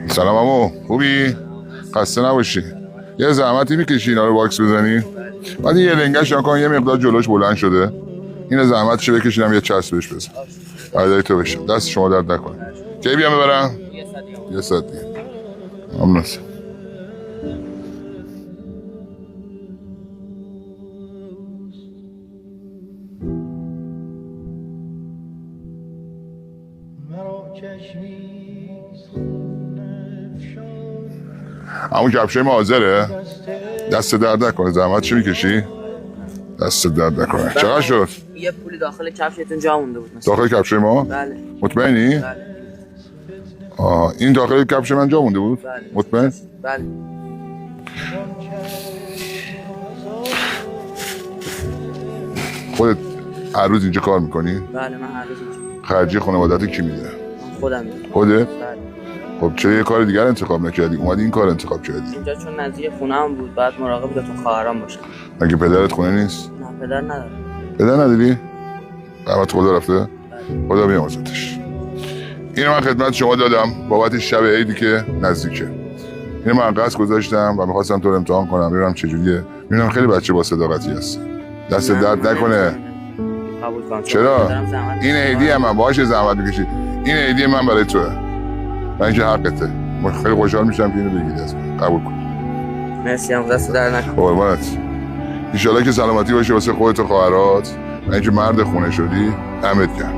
سلام عمو، خوبی؟ خسته نباشی. یه زحمتی میکشی اینا رو واکس بزنی؟ بعد یه لنگش کن یه مقدار جلوش بلند شده. این زحمتشو بکشینم یه چسبش بزن. عدای تو بشم. دست شما درد نکنه. کی بیام ببرم؟ یه ساعت دیگه. ممنون. همون کفشای ما حاضره؟ دست درد نکنه. زحمت چی میکشی؟ دست درد نکنه. چقدر شد؟ یه پولی داخل کفشتون جا مونده بود. داخل کفشای ما؟ بله. مطمئنی؟ بله. این داخل کفش من جا مونده بود؟ بله. مطمئن؟ بله. خودت هر روز اینجا کار میکنی؟ بله من هر روز اینجا. خرجی خانوادت کی میده؟ خودم میدم. خودت؟ بله. خب چرا یه کار دیگر انتخاب نکردی؟ اومدی این کار انتخاب کردی؟ اینجا چون نزدیک خونه‌ام بود بعد مراقب دو تا خواهرام باشم. مگه پدرت خونه نیست؟ نه پدر ندارم. پدر نداری؟ رحمت خدا رفته؟ خدا بیامرزتش. اینو من خدمت شما دادم بابت شب عیدی که نزدیکه. اینو من قصد گذاشتم و می‌خواستم تو رو امتحان کنم ببینم چجوریه. می‌بینم خیلی بچه با صداقتی هستی. دست درد نکنه. قبول کنم. چرا؟ این هدیه من باشه زحمت می‌کشی. این هدیه من برای توه. من اینکه حقته. من خیلی خوشحال میشم که اینو بگیری از من. قبول کن. مرسی هم دست درد نکنه. قربانت. ان شاءالله که سلامتی باشه واسه خودت و خواهرات. من اینکه مرد خونه شدی دمت گرم.